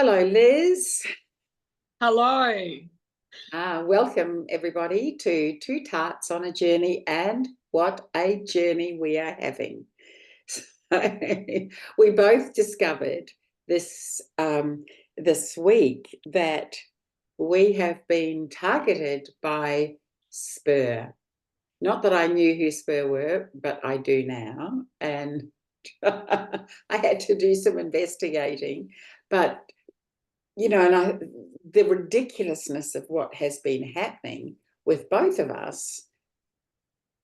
Hello, Liz. Hello. Welcome, everybody, to Two Tarts on a Journey, and what a journey we are having. So, we both discovered this week that we have been targeted by Spur. Not that I knew who Spur were, but I do now, and I had to do some investigating. But the ridiculousness of what has been happening with both of us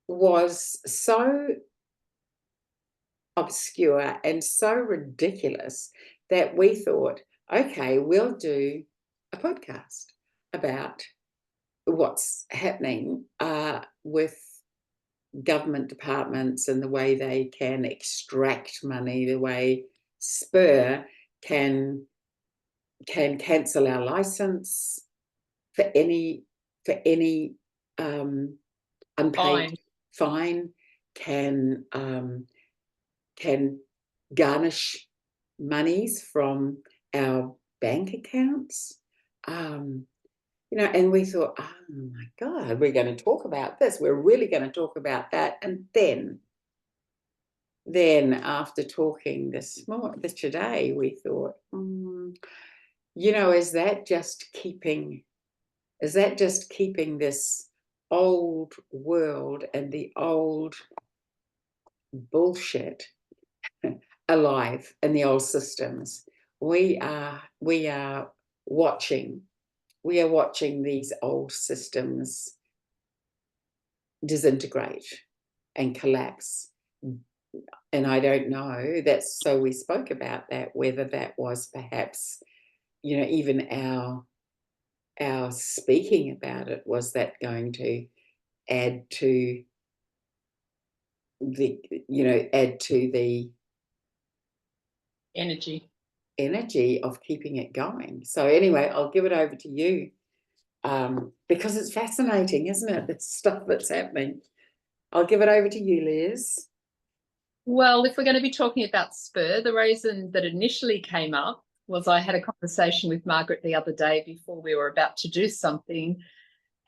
was so obscure and so ridiculous that we thought, okay, we'll do a podcast about what's happening with government departments and the way they can extract money, the way Spur can cancel our license for any unpaid fine, can garnish monies from our bank accounts, and we thought, oh my God, we're going to talk about this. We're really going to talk about that. And then after talking today, we thought, is that just keeping this old world and the old bullshit alive and the old systems? We are watching these old systems disintegrate and collapse. And I don't know, so we spoke about that, whether that was perhaps, even our speaking about it, was that going to add to the energy of keeping it going. So anyway, I'll give it over to you, because it's fascinating, isn't it, the stuff that's happening. I'll give it over to you, Liz. Well, if we're going to be talking about Spur, the reason that initially came up was I had a conversation with Margaret the other day before we were about to do something,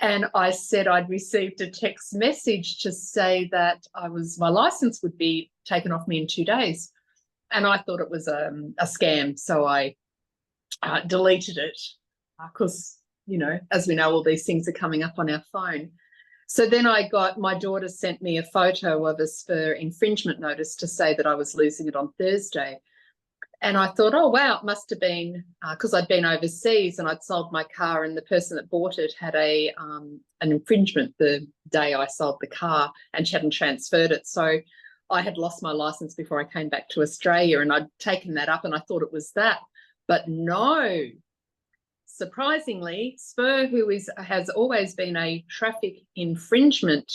and I said I'd received a text message to say that my license would be taken off me in 2 days, and I thought it was a scam, so I deleted it because, as we know, all these things are coming up on our phone. So then my daughter sent me a photo of a Spur infringement notice to say that I was losing it on Thursday. And I thought, oh, wow, it must have been because I'd been overseas and I'd sold my car, and the person that bought it had an infringement the day I sold the car, and she hadn't transferred it. So I had lost my license before I came back to Australia, and I'd taken that up and I thought it was that. But no, surprisingly, Spur, who has always been a traffic infringement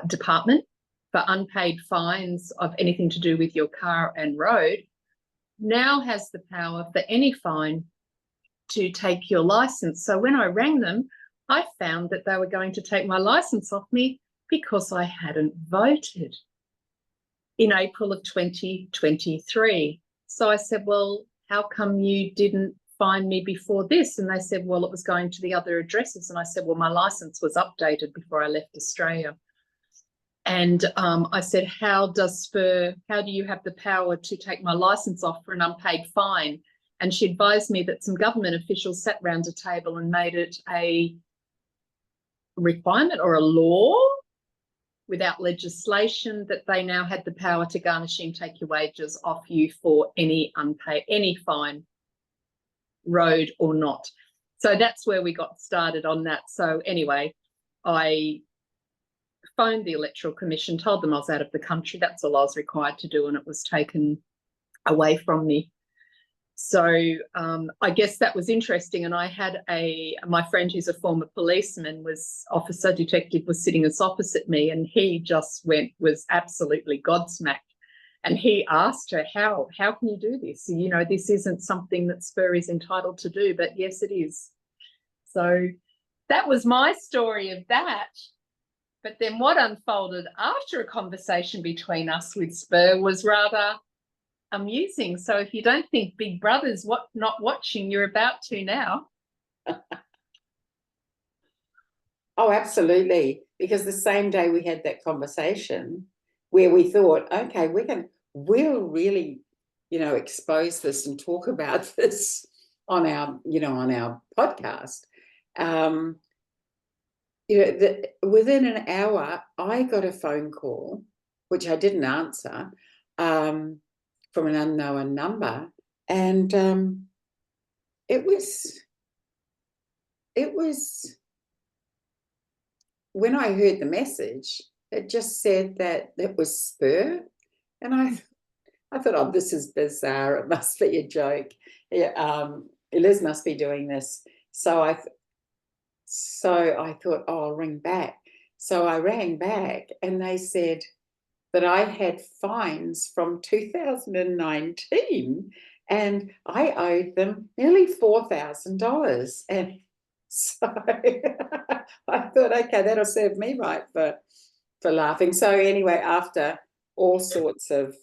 department for unpaid fines of anything to do with your car and road, now has the power for any fine to take your license. So when I rang them, I found that they were going to take my license off me because I hadn't voted in April of 2023. So I said, well, how come you didn't fine me before this? And they said, well, it was going to the other addresses. And I said, well, my license was updated before I left Australia. And I said, how do you have the power to take my license off for an unpaid fine? And she advised me that some government officials sat round a table and made it a requirement or a law without legislation that they now had the power to garnish and take your wages off you for any fine, road or not. So that's where we got started on that. So anyway, I phoned the Electoral Commission, told them I was out of the country. That's all I was required to do, and it was taken away from me. So I guess that was interesting. And I had my friend who's a former policeman, detective, was sitting opposite me, and he just was absolutely gobsmacked. And he asked her, how can you do this? This isn't something that Spur is entitled to do, but yes, it is. So that was my story of that. But then what unfolded after a conversation between us with Spur was rather amusing. So if you don't think Big Brother's not watching, you're about to now. Oh, absolutely. Because the same day we had that conversation where we thought, okay, we'll really, expose this and talk about this on our podcast. Within an hour, I got a phone call, which I didn't answer, from an unknown number, and it was when I heard the message, it just said that it was Spur, and I thought, oh, this is bizarre. It must be a joke. Yeah, Liz must be doing this. So I thought, oh, I'll ring back. So I rang back, and they said that I had fines from 2019, and I owed them nearly $4,000. And so I thought, okay, that'll serve me right for laughing. So anyway, after all sorts of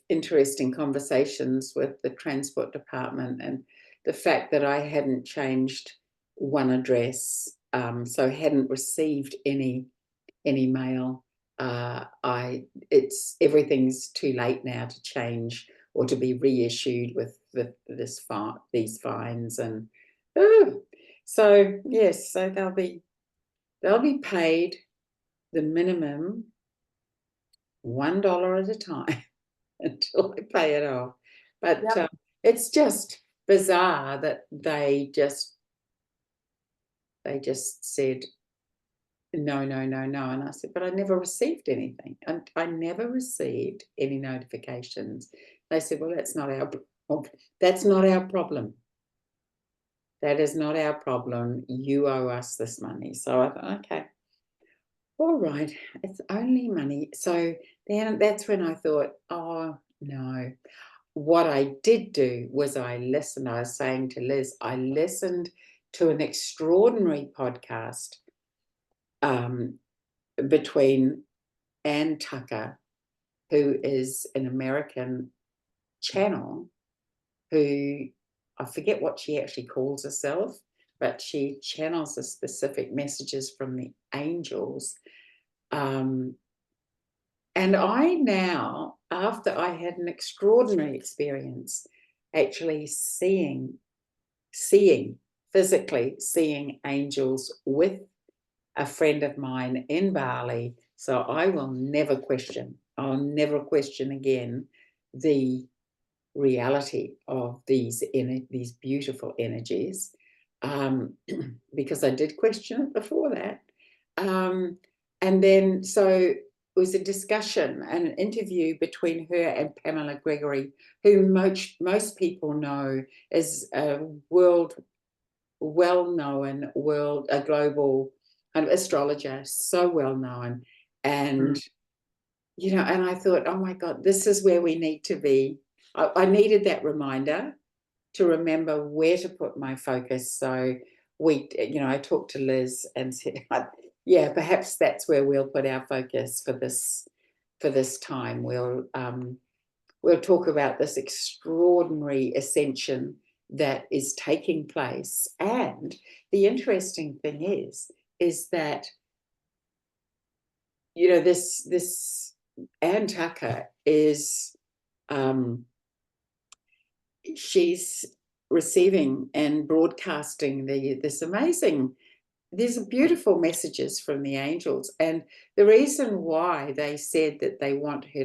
interesting conversations with the transport department, and the fact that I hadn't changed one address, so hadn't received any mail. Everything's too late now to change or to be reissued with these fines, and so yes, so they'll be paid the minimum $1 at a time until I pay it off. But Yep. It's just bizarre that they just said no, and I said, but I never received anything, and I never received any notifications. They said, well, that's not our problem. That is not our problem. You owe us this money. So I thought, okay, all right, it's only money. So then that's when I thought, oh no. What I did do was I listened. I was saying to Liz, I listened to an extraordinary podcast between Ann Tucker, who is an American channel, who I forget what she actually calls herself, but she channels the specific messages from the angels. And I now, after I had an extraordinary experience, actually physically seeing angels with a friend of mine in Bali. So I will never question. I'll never question again the reality of these beautiful energies, because I did question it before that. And then so it was a discussion and an interview between her and Pamela Gregory, who most people know as a well-known, a global kind of astrologer, so well-known. And, and I thought, oh my God, this is where we need to be. I needed that reminder to remember where to put my focus. So I talked to Liz and said, yeah, perhaps that's where we'll put our focus for this time. We'll talk about this extraordinary ascension that is taking place. And the interesting thing is that, this Ann Tucker is, she's receiving and broadcasting there's beautiful messages from the angels. And the reason why they said that they want her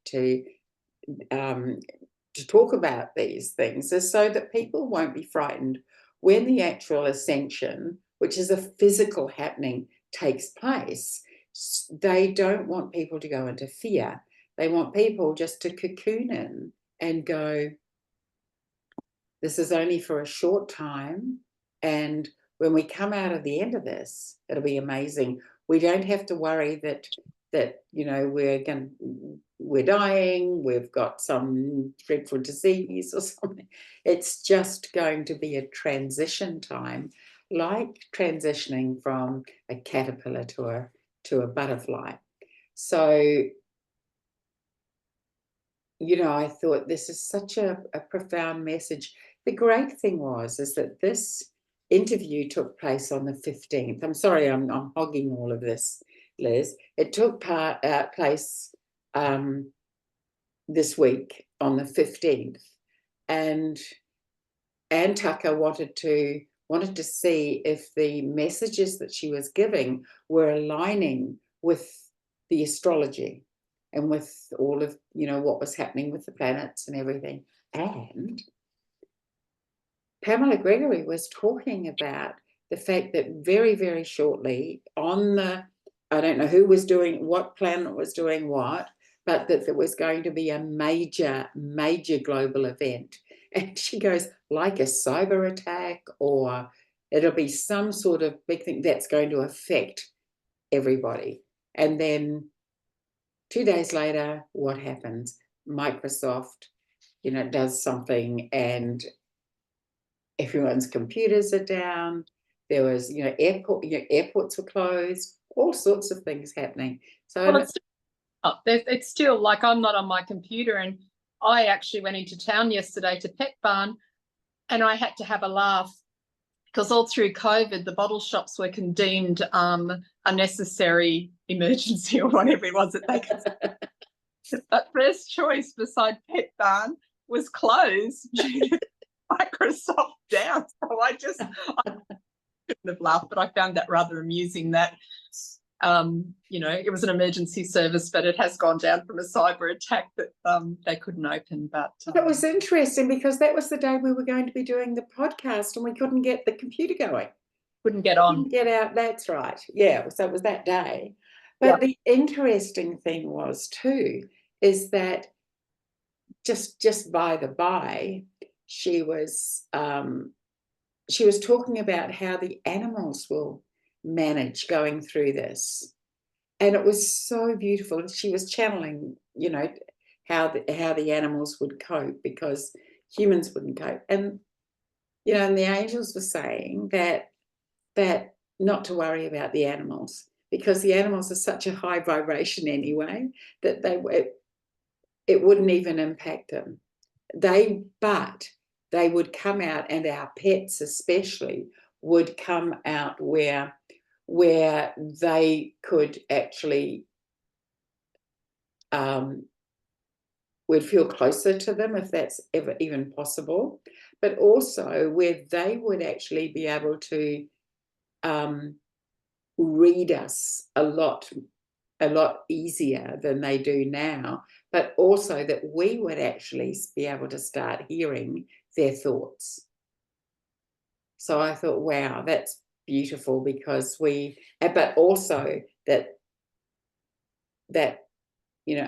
to talk about these things is so that people won't be frightened when the actual ascension, which is a physical happening, takes place. They don't want people to go into fear. They want people just to cocoon in and go, this is only for a short time, and when we come out of the end of this, it'll be amazing. We don't have to worry that we're dying, we've got some dreadful disease or something. It's just going to be a transition time, like transitioning from a caterpillar to a butterfly. So I thought this is such a profound message. The great thing is that this interview took place on the 15th. I'm sorry, I'm hogging all of this, Liz. It took place this week on the 15th, and Ann Tucker wanted to see if the messages that she was giving were aligning with the astrology and with all of what was happening with the planets and everything. And Pamela Gregory was talking about the fact that very, very shortly I don't know who was doing what, planet was doing what, but that there was going to be a major, major global event. And she goes, like a cyber attack, or it'll be some sort of big thing that's going to affect everybody. And then 2 days later, what happens? Microsoft, does something, and everyone's computers are down. There was, airports were closed, all sorts of things happening. So Well, it's still like I'm not on my computer, and I actually went into town yesterday to Petbarn, and I had to have a laugh because all through COVID, the bottle shops were deemed a necessary emergency or whatever it was that they could. But first choice beside Petbarn was closed due to Microsoft down. So I couldn't have laughed, but I found that rather amusing that it was an emergency service, but it has gone down from a cyber attack that they couldn't open. But it was interesting because that was the day we were going to be doing the podcast, and we couldn't get the computer going. Couldn't get on. Couldn't get out. That's right. Yeah. So it was that day. But the interesting thing was too is that just by the by, she was talking about how the animals will manage going through this, and it was so beautiful. She was channeling, how the animals would cope because humans wouldn't cope, and and the angels were saying that not to worry about the animals because the animals are such a high vibration anyway that it wouldn't even impact them. But they would come out, and our pets especially would come out where they could actually would feel closer to them if that's ever even possible, but also where they would actually be able to read us a lot easier than they do now, but also that we would actually be able to start hearing their thoughts. So I thought, wow, that's beautiful because but also that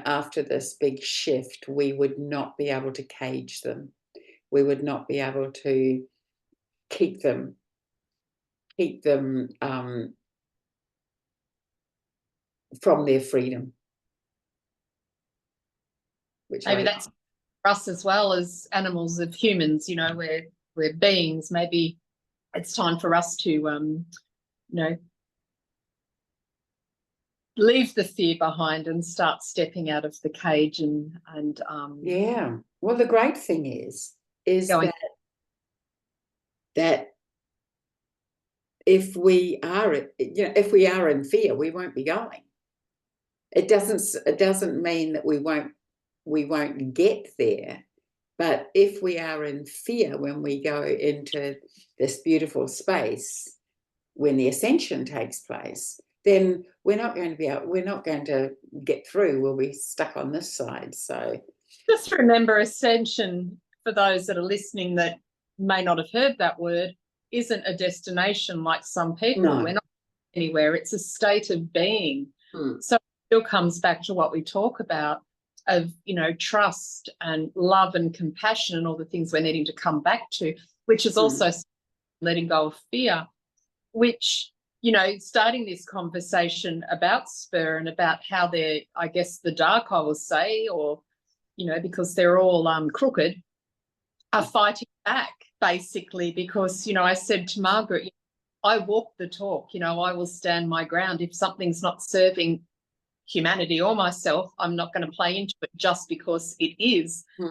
after this big shift, we would not be able to cage them. We would not be able to keep them from their freedom. Which maybe that's for us as well as animals of humans, we're beings. Maybe it's time for us to leave the fear behind and start stepping out of the cage and yeah. Well, the great thing is that if we are in fear, we won't be going. It doesn't mean that we won't get there, but if we are in fear when we go into this beautiful space, when the ascension takes place, then we're not going to get through. We'll be stuck on this side. So just remember, ascension, for those that are listening that may not have heard that word, isn't a destination like some people. No. We're not anywhere. It's a state of being. So it still comes back to what we talk about of, trust and love and compassion and all the things we're needing to come back to, which is also letting go of fear, which, starting this conversation about Spur and about how they're, I guess, the dark, I will say, or, because they're all crooked, are fighting back, basically, because, I said to Margaret, I walk the talk, I will stand my ground. If something's not serving humanity or myself, I'm not going to play into it just because it is. Hmm.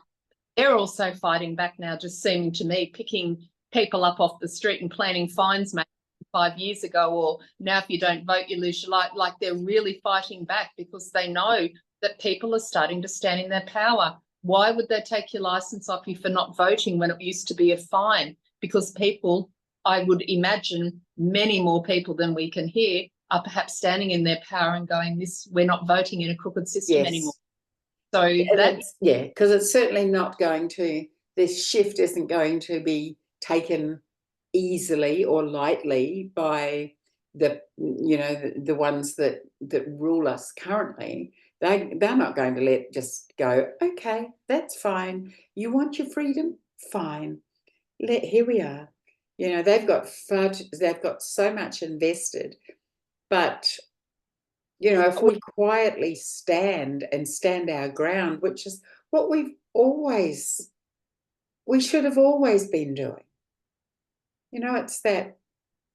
They're also fighting back now, just seeming to me, picking people up off the street and planning fines maybe 5 years ago, or now if you don't vote, you lose your life. Like, they're really fighting back because they know that people are starting to stand in their power. Why would they take your license off you for not voting when it used to be a fine? Because people, I would imagine many more people than we can hear, are perhaps standing in their power and going, we're not voting in a crooked system anymore. So because it's certainly not going to, this shift isn't going to be taken easily or lightly by the ones that rule us currently. They're not going to let just go, okay, that's fine. You want your freedom? Fine. Here we are. They've got so much invested. But if we quietly stand our ground, which is what we should have always been doing. It's that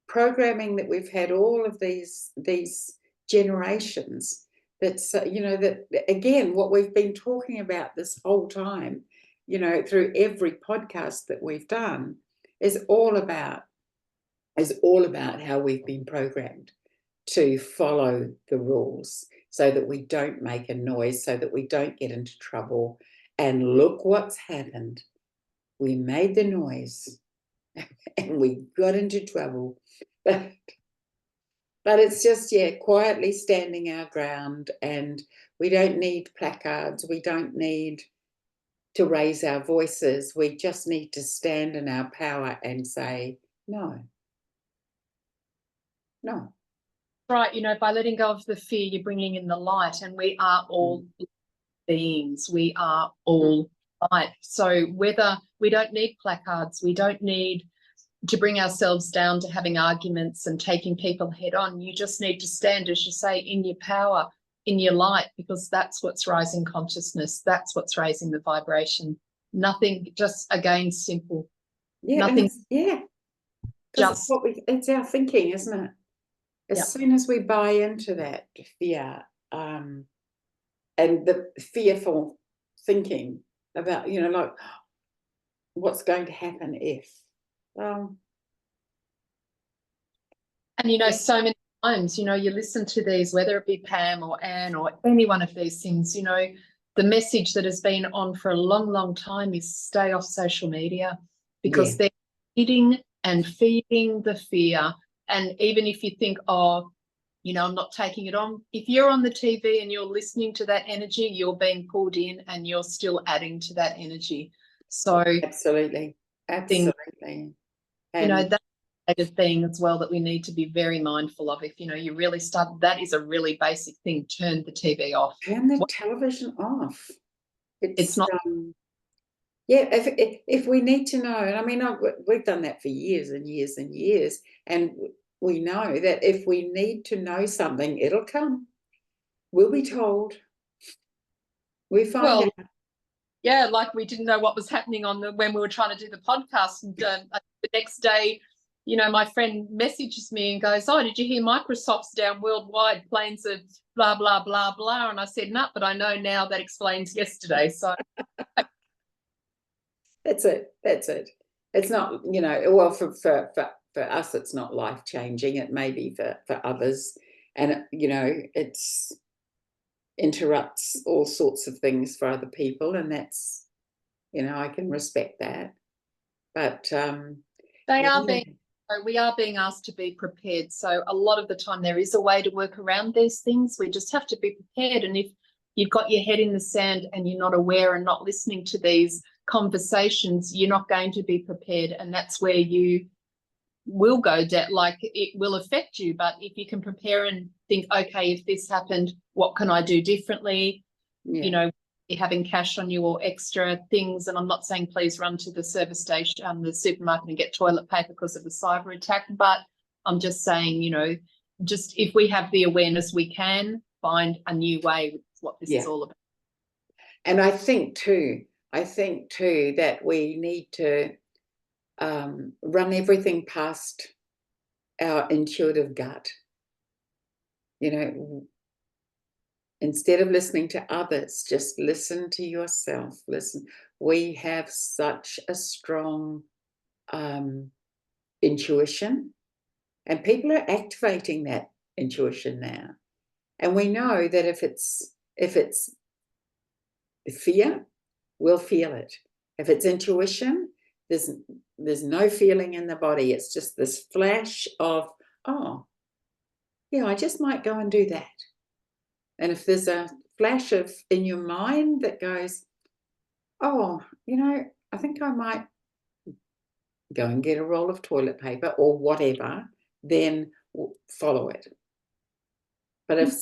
programming that we've had all of these generations. That's that again, what we've been talking about this whole time, through every podcast that we've done, is all about how we've been programmed to follow the rules so that we don't make a noise, so that we don't get into trouble. And look what's happened. We made the noise and we got into trouble. But it's just, quietly standing our ground, and we don't need placards. We don't need to raise our voices. We just need to stand in our power and say, no. Right, by letting go of the fear, you're bringing in the light, and we are all beings. We are all light. So whether we don't need placards, we don't need to bring ourselves down to having arguments and taking people head on. You just need to stand, as you say, in your power, in your light, because that's what's raising consciousness. That's what's raising the vibration. Nothing, just again, simple. Nothing. Just it's our thinking, isn't it? As soon as we buy into that fear, and the fearful thinking about, like, what's going to happen if, and so many times, you listen to these, whether it be Pam or Anne or any one of these things, the message that has been on for a long, long time is stay off social media, because they're feeding and feeding the fear. And even if you think, I'm not taking it on, if you're on the TV and you're listening to that energy, you're being pulled in and you're still adding to that energy. So absolutely. And, that's a thing as well that we need to be very mindful of. If you really start, that is a really basic thing. Turn the TV off. Turn the television off. It's not. If we need to know, and I mean, we've done that for years and years and years, and we know that if we need to know something, it'll come. We'll be told. We find out. Yeah, like we didn't know what was happening when we were trying to do the podcast, and the next day, my friend messages me and goes, "Oh, did you hear Microsoft's down worldwide? Planes are blah blah blah blah." And I said, "No, but I know now that explains yesterday." So that's it. It's not, well, for us, it's not life changing. It may be for others, and it's interrupts all sorts of things for other people, and that's, I can respect that. But we are being asked to be prepared. So a lot of the time there is a way to work around these things. We just have to be prepared. And if you've got your head in the sand and you're not aware and not listening to these conversations, you're not going to be prepared. And that's where you will go down, like it will affect you. But if you can prepare and think, okay, if this happened, what can I do differently? Having cash on you or extra things. And I'm not saying please run to the service station, the supermarket, and get toilet paper because of a cyber attack, but I'm just saying, just if we have the awareness, we can find a new way, which is what this is all about. And I think too that we need to run everything past our intuitive gut. Instead of listening to others, just listen to yourself. Listen. We have such a strong intuition, and people are activating that intuition now. And we know that if it's fear, we'll feel it. If it's intuition, there's no feeling in the body. It's just this flash of, oh, yeah, I just might go and do that. And if there's a flash of in your mind that goes, oh, I think I might go and get a roll of toilet paper or whatever, then follow it. But if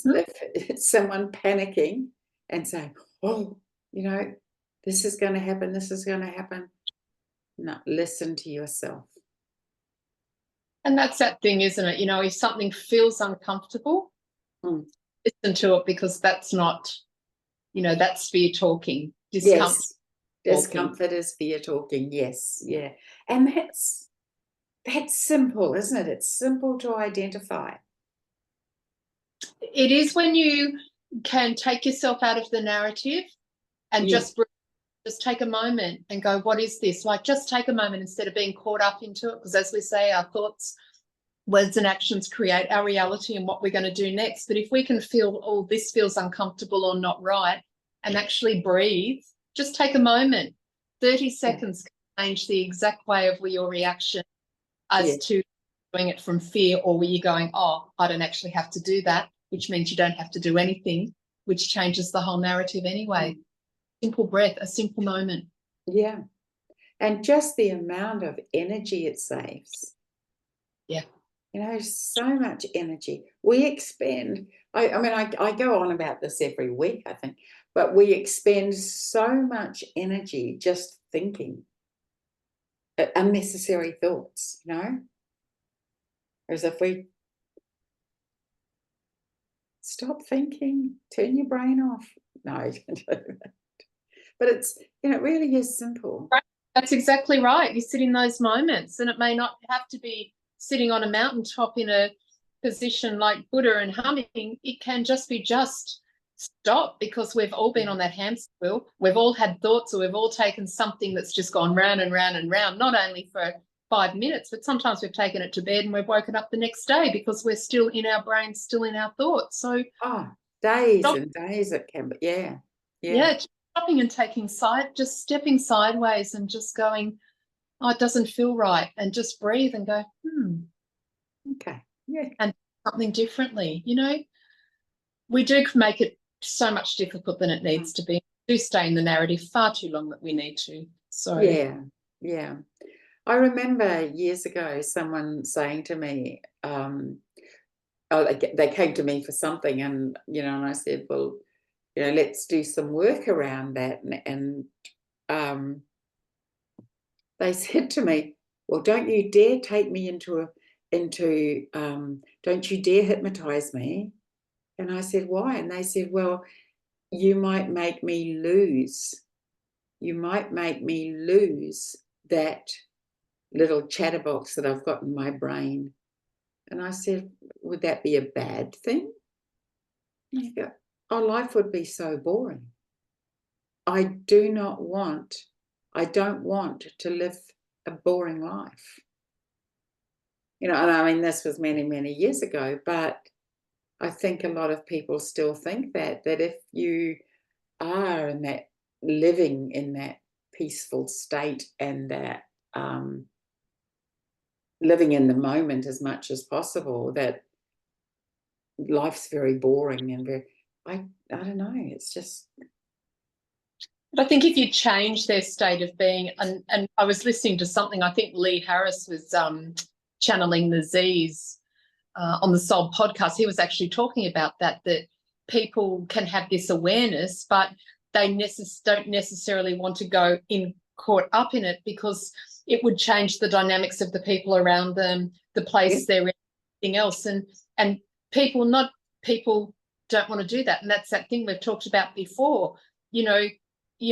it's someone panicking and saying, oh, this is going to happen, no, listen to yourself. And that's that thing, isn't it? If something feels uncomfortable, listen to it, because that's not, that's fear talking. Yes, discomfort is fear talking. Yes, yeah. And that's simple, isn't it? It's simple to identify. It is, when you can take yourself out of the narrative and just take a moment and go, what is this? Like, just take a moment instead of being caught up into it, because as we say, our thoughts, words and actions create our reality and what we're going to do next. But if we can feel, oh, this feels uncomfortable or not right, and actually breathe, just take a moment. 30 seconds can change the exact way of your reaction as to doing it from fear, or were you going, oh, I don't actually have to do that, which means you don't have to do anything, which changes the whole narrative anyway. Simple breath, a simple moment. Yeah. And just the amount of energy it saves. Yeah. So much energy. We expend, I go on about this every week, I think, but we expend so much energy just thinking unnecessary thoughts, Whereas if we stop thinking, turn your brain off. No, but it's, it really is simple. Right. That's exactly right. You sit in those moments, and it may not have to be sitting on a mountaintop in a position like Buddha and humming. It can just be stop, because we've all been on that hamster wheel. We've all had thoughts, or we've all taken something that's just gone round and round and round, not only for 5 minutes, but sometimes we've taken it to bed and we've woken up the next day because we're still in our brains, still in our thoughts. So days and days it can be. Yeah. Stopping and just stepping sideways and just going, oh, it doesn't feel right, and just breathe and go, okay, yeah, and something differently. We do make it so much difficult than it needs to be. We do stay in the narrative far too long that we need to. So yeah. I remember years ago someone saying to me, they came to me for something, and and I said, well, let's do some work around that, and they said to me, well, don't you dare take me don't you dare hypnotize me. And I said, why? And they said, well, you might make me lose that little chatterbox that I've got in my brain. And I said, would that be a bad thing? And you go, oh, life would be so boring. I don't want to live a boring life. And I mean, this was many, many years ago, but I think a lot of people still think that if you are living in that peaceful state, and that living in the moment as much as possible, that life's very boring and I don't know, it's just. But I think if you change their state of being, and I was listening to something, I think Lee Harris was channeling the Z's on the Soul podcast. He was actually talking about that people can have this awareness, but they don't necessarily want to go caught up in it, because it would change the dynamics of the people around them, the place they're in, everything else. And people don't want to do that. And that's that thing we've talked about before. You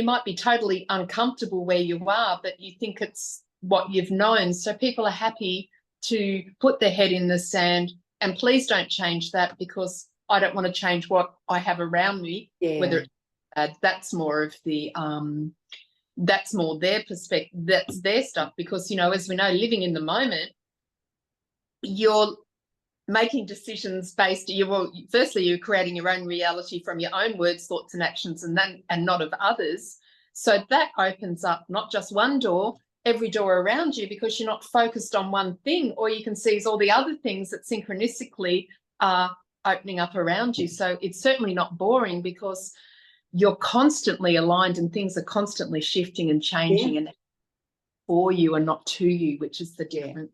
might be totally uncomfortable where you are, but you think it's what you've known. So people are happy to put their head in the sand, and please don't change that, because I don't want to change what I have around me, whether it's bad. That's more of the that's more their perspective, that's their stuff, because, you know, as we know, living in the moment, you're making decisions based, firstly, you're creating your own reality from your own words, thoughts and actions, and not of others. So that opens up not just one door, every door around you, because you're not focused on one thing, or you can seize all the other things that synchronistically are opening up around you. So it's certainly not boring, because you're constantly aligned and things are constantly shifting and changing and for you and not to you, which is the difference.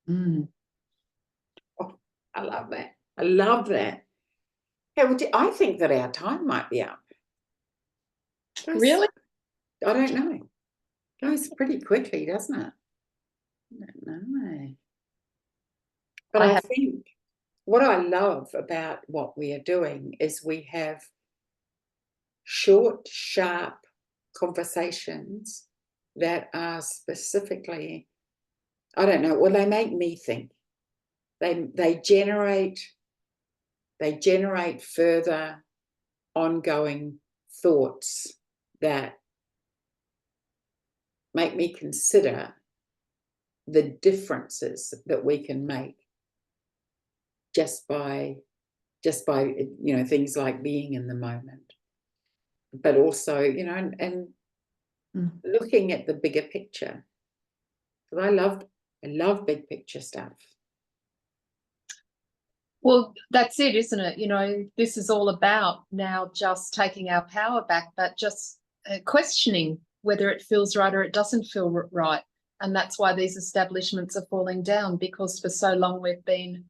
Oh, I love that. I love that. Yeah, well, I think that our time might be up. Really? I don't know. Goes pretty quickly, doesn't it? I don't know. But I think what I love about what we are doing is we have short, sharp conversations that are specifically, I don't know, well, they make me think. They generate further ongoing thoughts that make me consider the differences that we can make just by you know, things like being in the moment, but also, you know, and looking at the bigger picture. Because I love big picture stuff. Well, that's it, isn't it? You know, this is all about now just taking our power back, but just questioning whether it feels right or it doesn't feel right. And that's why these establishments are falling down, because for so long we've been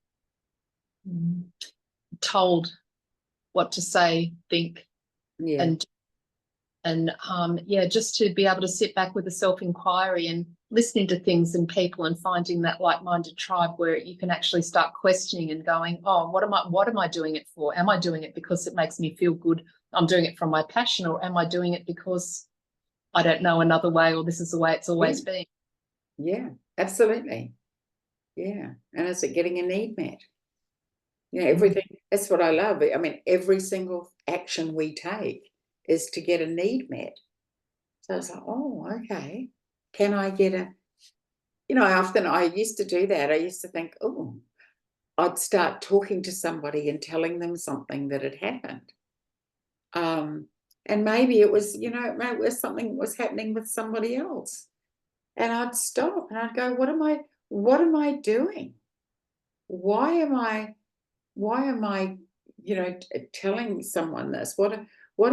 told what to say, think, and just to be able to sit back with a self-inquiry and listening to things and people and finding that like-minded tribe where you can actually start questioning and going, oh, what am I doing it for? Am I doing it because it makes me feel good? I'm doing it from my passion, or am I doing it because I don't know another way, or this is the way it's always been? Yeah, absolutely. Yeah. And is it getting a need met? You know, everything, that's what I love. I mean, every single action we take is to get a need met. So I was like, oh, okay. Can I get a, you know, I used to do that. I used to think, oh, I'd start talking to somebody and telling them something that had happened. And maybe it was, you know, maybe it was something that was happening with somebody else. And I'd stop and I'd go, what am I doing? Why am I, you know, telling someone this? What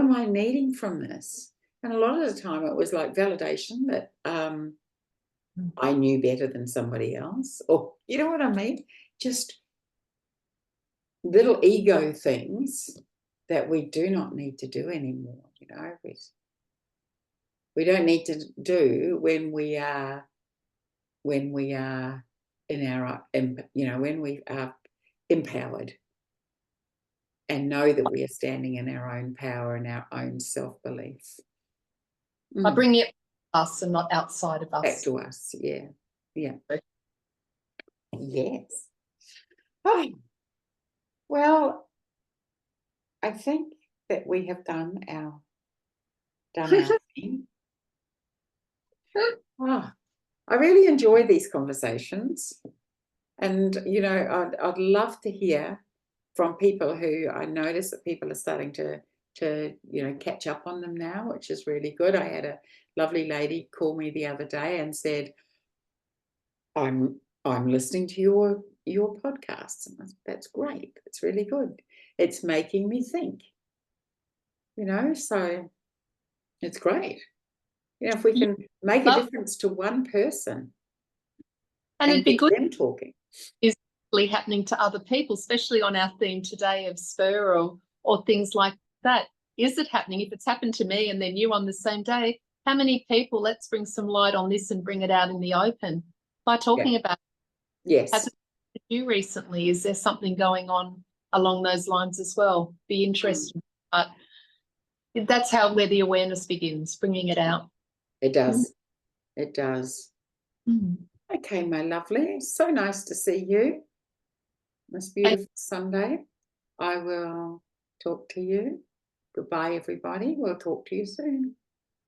am I needing from this? And a lot of the time it was like validation that I knew better than somebody else, or you know what I mean? Just little ego things that we do not need to do anymore. You know, we don't need to do when we are in our, you know, when we are empowered and know that we are standing in our own power and our own self-belief. By bringing it us and not outside of us. Back to us, yeah. Yes. Oh, well, I think that we have done our thing. Oh, I really enjoy these conversations, and you know, I'd love to hear from people who I notice that people are starting to you know, catch up on them now, which is really good. I had a lovely lady call me the other day and said, I'm listening to your podcasts, and that's great. It's really good. It's making me think, you know, so it's great. You know, if we can make a difference to one person and it'd be good them talking, is happening to other people, especially on our theme today of spur or things like that. Is it happening? If it's happened to me and then you on the same day, how many people, let's bring some light on this and bring it out in the open by talking about it. Yes. Has it happened to you recently? Is there something going on along those lines as well? Be interesting. But that's where the awareness begins, bringing it out. It does. It does. Okay, my lovely. So nice to see you. This beautiful Sunday. I will talk to you. Goodbye, everybody. We'll talk to you soon.